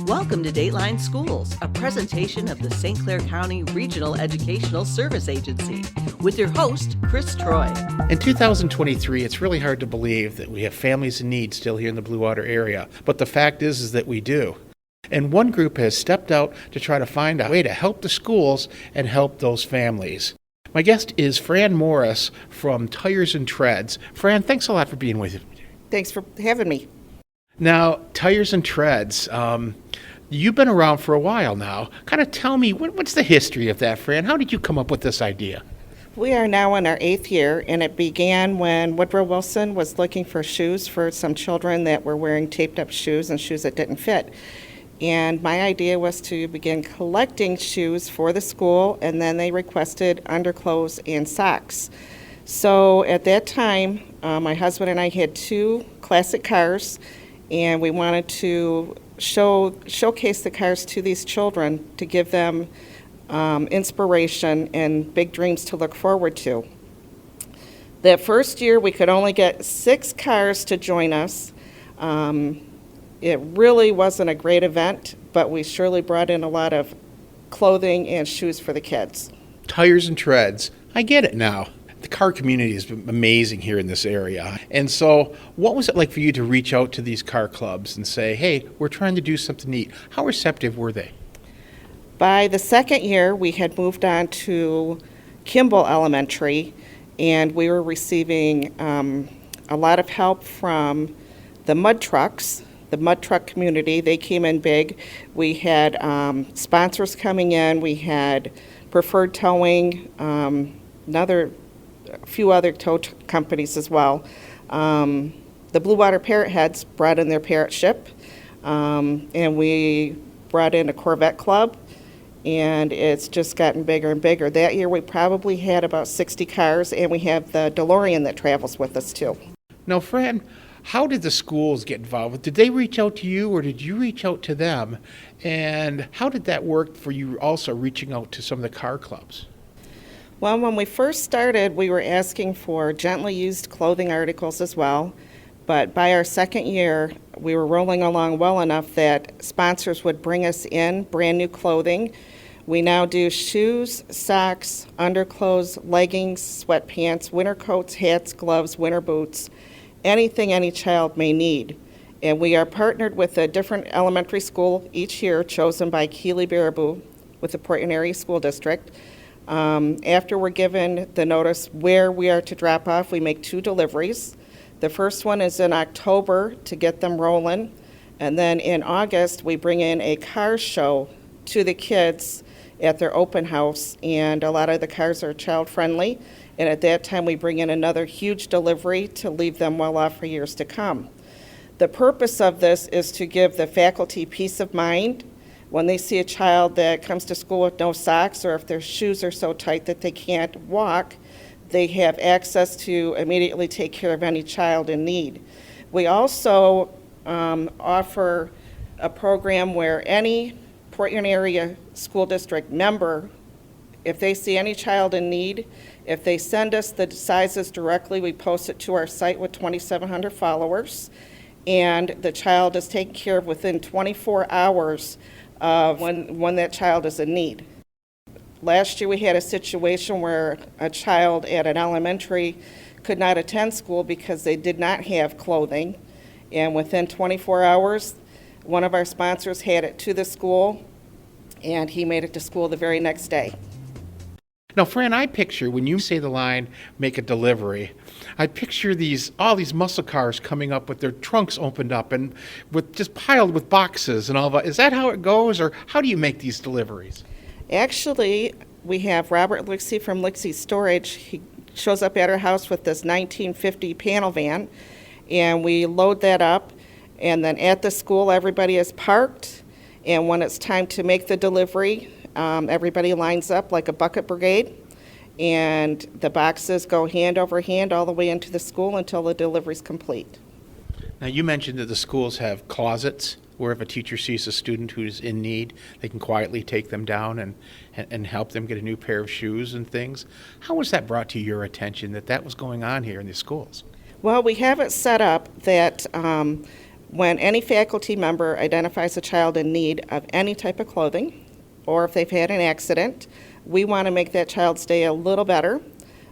Welcome to Dateline Schools, a presentation of the St. Clair County Regional Educational Service Agency, with your host, Chris Troy. In 2023, it's really hard to believe that we have families in need still here in the Blue Water area, but the fact is that we do. And one group has stepped out to try to find a way to help the schools and help those families. My guest is Fran Morris from Tires and Treads. Fran, thanks a lot for being with me. Thanks for having me. Now, Tires and Treads, you've been around for a while now. Kind of tell me, what's the history of that, Fran? How did you come up with this idea? We are now in our 8th year, and it began when Woodrow Wilson was looking for shoes for some children that were wearing taped-up shoes and shoes that didn't fit. And my idea was to begin collecting shoes for the school, and then they requested underclothes and socks. So at that time, my husband and I had 2 classic cars, and we wanted to showcase the cars to these children to give them inspiration and big dreams to look forward to. That first year, we could only get 6 cars to join us. It really wasn't a great event, but we surely brought in a lot of clothing and shoes for the kids. Tires and Treads, I get it now. The car community has been amazing here in this area. And so what was it like for you to reach out to these car clubs and say, hey, we're trying to do something neat? How receptive were they? By the second year, we had moved on to Kimball Elementary, and we were receiving a lot of help from the mud trucks, the mud truck community. They came in big. We had sponsors coming in. We had Preferred Towing, a few other tow companies as well. The Blue Water Parrot Heads brought in their parrot ship, and we brought in a Corvette club, and it's just gotten bigger and bigger. That year we probably had about 60 cars, and we have the DeLorean that travels with us too. Now, Fran, how did the schools get involved? Did they reach out to you, or did you reach out to them? And how did that work for you also reaching out to some of the car clubs? Well, when we first started, we were asking for gently used clothing articles as well. But by our second year, we were rolling along well enough that sponsors would bring us in brand new clothing. We now do shoes, socks, underclothes, leggings, sweatpants, winter coats, hats, gloves, winter boots, anything any child may need. And we are partnered with a different elementary school each year, chosen by Keeley-Baraboo with the Port Huron Area School District. After we're given the notice where we are to drop off, we make 2 deliveries. The first one is in October to get them rolling, and then in August we bring in a car show to the kids at their open house, and a lot of the cars are child friendly, and at that time we bring in another huge delivery to leave them well off for years to come. The purpose of this is to give the faculty peace of mind when they see a child that comes to school with no socks, or if their shoes are so tight that they can't walk, they have access to immediately take care of any child in need. We also offer a program where any Port Huron Area School District member, if they see any child in need, if they send us the sizes directly, we post it to our site with 2,700 followers, and the child is taken care of within 24 hours of when that child is in need. Last year we had a situation where a child at an elementary could not attend school because they did not have clothing, and within 24 hours one of our sponsors had it to the school, and he made it to school the very next day. Now, Fran, I picture, when you say the line, make a delivery, I picture all these muscle cars coming up with their trunks opened up and with just piled with boxes and all that. Is that how it goes, or how do you make these deliveries? Actually, we have Robert Lixie from Lixie Storage. He shows up at our house with this 1950 panel van, and we load that up, and then at the school everybody is parked, and when it's time to make the delivery, everybody lines up like a bucket brigade, and the boxes go hand over hand all the way into the school until the delivery's complete. Now, you mentioned that the schools have closets where if a teacher sees a student who's in need, they can quietly take them down and help them get a new pair of shoes and things. How was that brought to your attention that was going on here in the schools? Well, we have it set up that When any faculty member identifies a child in need of any type of clothing, or if they've had an accident, we want to make that child's day a little better.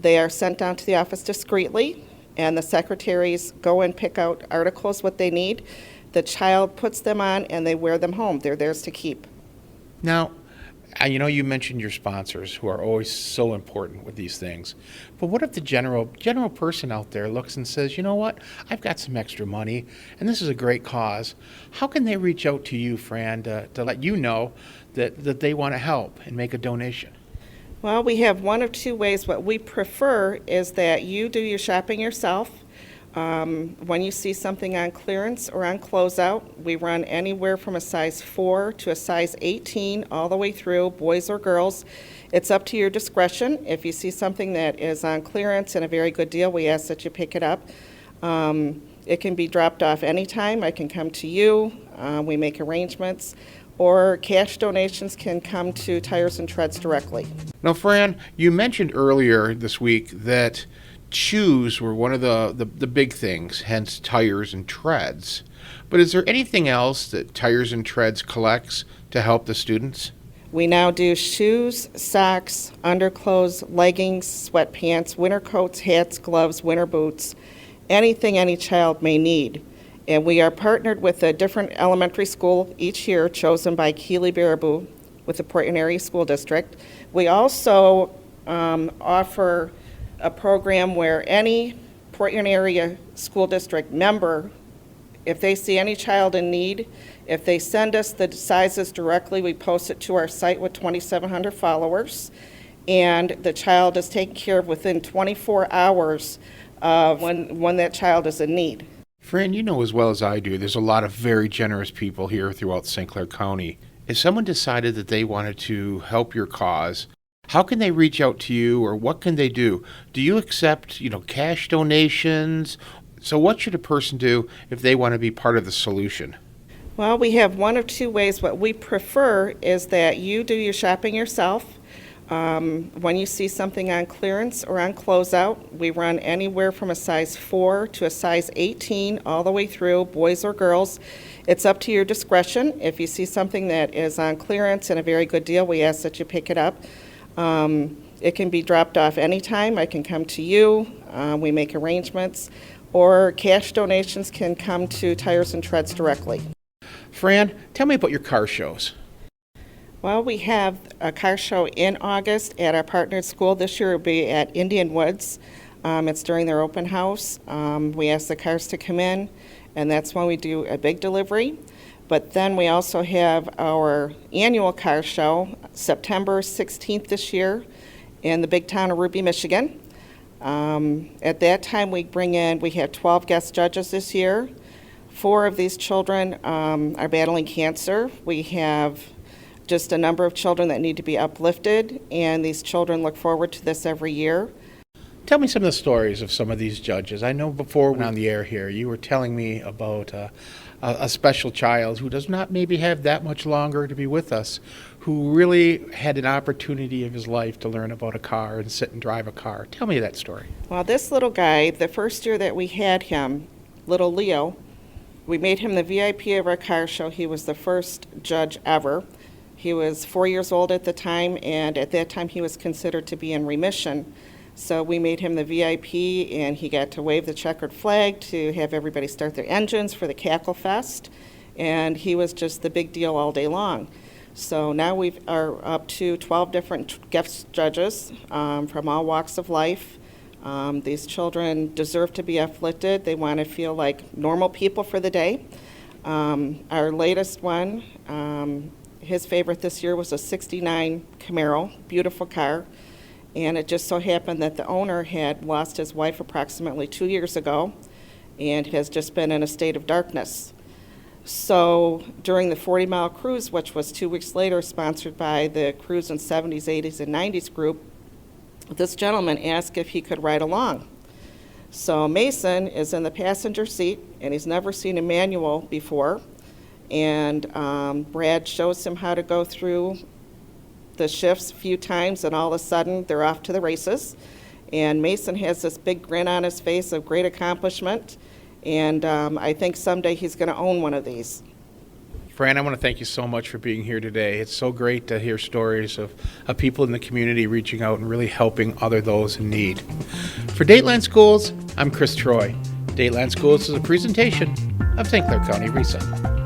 They are sent down to the office discreetly, and the secretaries go and pick out articles, what they need. The child puts them on, and they wear them home. They're theirs to keep. Now, you mentioned your sponsors who are always so important with these things. But what if the general person out there looks and says, you know what, I've got some extra money and this is a great cause. How can they reach out to you, Fran, to let you know that they want to help and make a donation? Well, we have one of two ways. What we prefer is that you do your shopping yourself. When you see something on clearance or on closeout, we run anywhere from a size 4 to a size 18 all the way through, boys or girls. It's up to your discretion. If you see something that is on clearance and a very good deal, we ask that you pick it up. It can be dropped off anytime. I can come to you. We make arrangements. Or cash donations can come to Tires and Treads directly. Now, Fran, you mentioned earlier this week that shoes were one of the big things, hence Tires and Treads. But is there anything else that Tires and Treads collects to help the students? We now do shoes, socks, underclothes, leggings, sweatpants, winter coats, hats, gloves, winter boots, anything any child may need. And we are partnered with a different elementary school each year, chosen by Keeley-Baraboo with the Port Huron Area School District. We also offer a program where any Port Huron Area School District member, if they see any child in need, if they send us the sizes directly, we post it to our site with 2,700 followers, and the child is taken care of within 24 hours of when that child is in need. Fran, you know as well as I do, there's a lot of very generous people here throughout St. Clair County. If someone decided that they wanted to help your cause, how can they reach out to you, or what can they do? Do you accept, cash donations? So what should a person do if they want to be part of the solution? Well, we have one of two ways. What we prefer is that you do your shopping yourself. When you see something on clearance or on closeout, we run anywhere from a size 4 to a size 18 all the way through, boys or girls. It's up to your discretion. If you see something that is on clearance and a very good deal, we ask that you pick it up. It can be dropped off anytime. I can come to you. We make arrangements. Or cash donations can come to Tires and Treads directly. Fran, tell me about your car shows. Well, we have a car show in August at our partnered school. This year it will be at Indian Woods. It's during their open house. We ask the cars to come in, and that's when we do a big delivery. But then we also have our annual car show, September 16th this year, in the big town of Ruby, Michigan. At that time, we have 12 guest judges this year. 4 of these children are battling cancer. We have just a number of children that need to be uplifted, and these children look forward to this every year. Tell me some of the stories of some of these judges. I know before we went on the air here, you were telling me about a special child who does not maybe have that much longer to be with us, who really had an opportunity of his life to learn about a car and sit and drive a car. Tell me that story. Well, this little guy, the first year that we had him, little Leo, we made him the VIP of our car show. He was the first judge ever. He was 4 years old at the time, and at that time he was considered to be in remission. So we made him the VIP, and he got to wave the checkered flag to have everybody start their engines for the Cackle Fest, and he was just the big deal all day long. So now we are up to 12 different guest judges from all walks of life. These children deserve to be uplifted. They want to feel like normal people for the day. Our latest one, his favorite this year was a 69 Camaro, beautiful car. And it just so happened that the owner had lost his wife approximately 2 years ago and has just been in a state of darkness. So during the 40-mile cruise, which was 2 weeks later, sponsored by the Cruise in 70s, 80s, and 90s group, this gentleman asked if he could ride along. So Mason is in the passenger seat, and he's never seen a manual before. And Brad shows him how to go through the shifts a few times, and all of a sudden they're off to the races. And Mason has this big grin on his face of great accomplishment, And I think someday he's going to own one of these. Fran, I want to thank you so much for being here today. It's so great to hear stories of people in the community reaching out and really helping those in need. For Dateline Schools, I'm Chris Troy. Dateline Schools is a presentation of St. Clair County RESA.